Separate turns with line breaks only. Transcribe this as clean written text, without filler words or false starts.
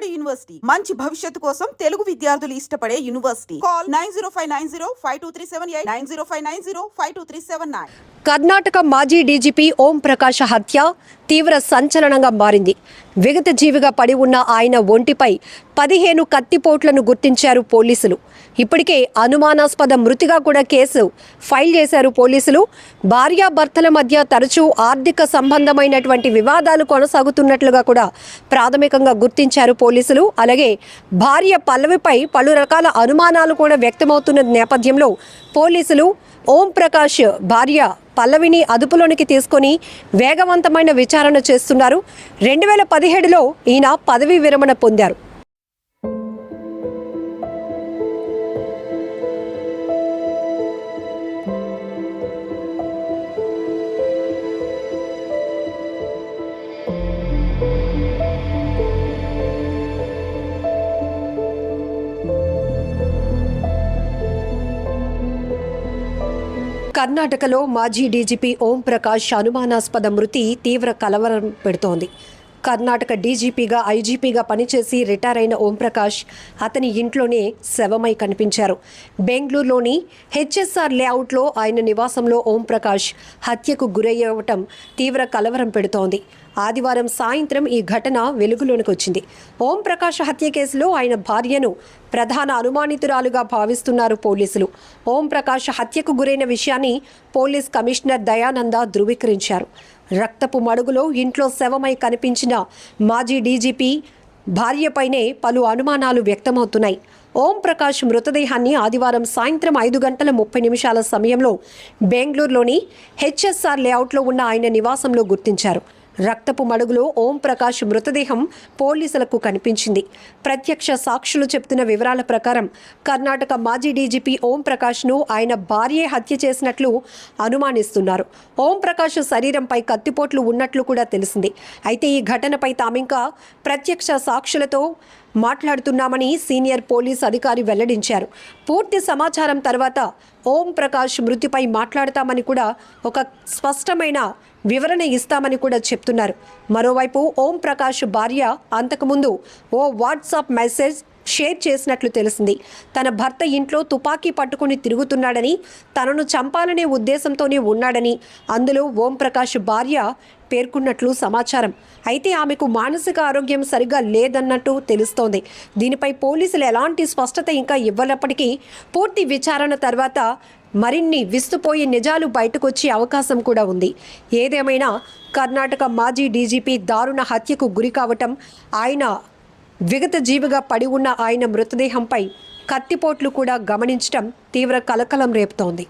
Vijayawada university మంచి భవిష్యత్తు కోసం తెలుగు విద్యార్థులు ఇష్టపడే యూనివర్సిటీ. కాల్ 9059052378 9059052379.
కర్ణాటక మాజీ డీజీపీ ఓం ప్రకాష్ హత్య తీవ్ర సంచలనంగా మారింది. విగత జీవిగా పడి ఉన్న ఆయన ఒంటిపై 15 కత్తిపోట్లను గుర్తించారు పోలీసులు. ఇప్పటికే అనుమానాస్పద మృతిగా కూడా కేసు ఫైల్ చేశారు పోలీసులు. భార్యాభర్తల మధ్య తరచూ ఆర్థిక సంబంధమైనటువంటి వివాదాలు కొనసాగుతున్నట్లుగా కూడా ప్రాథమికంగా గుర్తించారు పోలీసులు. అలాగే భార్య పల్లవిపై పలు రకాల అనుమానాలు కూడా వ్యక్తమవుతున్న నేపథ్యంలో పోలీసులు ఓం ప్రకాష్ భార్య పల్లవిని అదుపులోనికి తీసుకొని వేగవంతమైన విచారణ చేస్తున్నారు. 2017లో ఈయన పదవీ విరమణ పొందారు. కర్ణాటకలో మాజీ డీజీపీ ఓం ప్రకాష్ అనుమానాస్పద మృతి తీవ్ర కలవరం పెడుతోంది. కర్ణాటక డీజీపీగా ఐజీపీగా పనిచేసి రిటైర్ అయిన ఓం ప్రకాష్ అతని ఇంట్లోనే శవమై కనిపించారు. బెంగళూరులోని హెచ్ఎస్ఆర్ లేఅవుట్లో ఆయన నివాసంలో ఓం ప్రకాష్ హత్యకు గురయ్యవటం తీవ్ర కలవరం పెడుతోంది. ఆదివారం సాయంత్రం ఈ ఘటన వెలుగులోనికి వచ్చింది. ఓం ప్రకాష్ హత్య కేసులో ఆయన భార్యను ప్రధాన అనుమానితురాలుగా భావిస్తున్నారు పోలీసులు. ఓం ప్రకాష్ హత్యకు గురైన విషయాన్ని పోలీస్ కమిషనర్ దయానంద ధృవీకరించారు. రక్తపు మడుగులో ఇంట్లో శవమై కనిపించిన మాజీ డీజీపీ భార్యపైనే పలు అనుమానాలు వ్యక్తమవుతున్నాయి. ఓం ప్రకాష్ మృతదేహాన్ని ఆదివారం సాయంత్రం 5:30 సమయంలో బెంగళూరులోని హెచ్ఎస్ఆర్ లేఅవుట్లో ఉన్న ఆయన నివాసంలో గుర్తించారు. రక్తపు మడుగులో ఓం ప్రకాష్ మృతదేహం పోలీసులకు కనిపించింది. ప్రత్యక్ష సాక్షులు చెప్తున్న వివరాల ప్రకారం కర్ణాటక మాజీ డీజీపీ ఓం ప్రకాష్ను ఆయన భార్యే హత్య చేసినట్లు అనుమానిస్తున్నారు. ఓం ప్రకాష్ శరీరంపై కత్తిపోట్లు ఉన్నట్లు కూడా తెలిసింది. అయితే ఈ ఘటనపై తామింకా ప్రత్యక్ష సాక్షులతో మాట్లాడుతున్నామని సీనియర్ పోలీస్ అధికారి వెల్లడించారు. పూర్తి సమాచారం తర్వాత ఓం ప్రకాష్ మృతిపై మాట్లాడతామని కూడా ఒక స్పష్టమైన వివరణ ఇస్తామని కూడా చెప్తున్నారు. మరోవైపు ఓం ప్రకాష్ భార్య అంతకుముందు ఓ వాట్సాప్ మెసేజ్ షేర్ చేసినట్లు తెలిసింది. తన భర్త ఇంట్లో తుపాకీ పట్టుకుని తిరుగుతున్నాడని, తనను చంపాలనే ఉద్దేశంతోనే ఉన్నాడని అందులో ఓం ప్రకాష్ భార్య పేర్కొన్నట్లు సమాచారం. అయితే ఆమెకు మానసిక ఆరోగ్యం సరిగా లేదన్నట్టు తెలుస్తోంది. దీనిపై పోలీసులు ఎలాంటి స్పష్టత ఇంకా ఇవ్వనప్పటికీ పూర్తి విచారణ తర్వాత మరిన్ని విస్తుపోయే నిజాలు బయటకొచ్చే అవకాశం కూడా ఉంది. ఏదేమైనా కర్ణాటక మాజీ డీజీపీ దారుణ హత్యకు గురి కావటం, ఆయన విగత జీవిగా పడి ఉన్న ఆయన మృతదేహంపై కత్తిపోట్లు కూడా గమనించడం తీవ్ర కలకలం రేపుతోంది.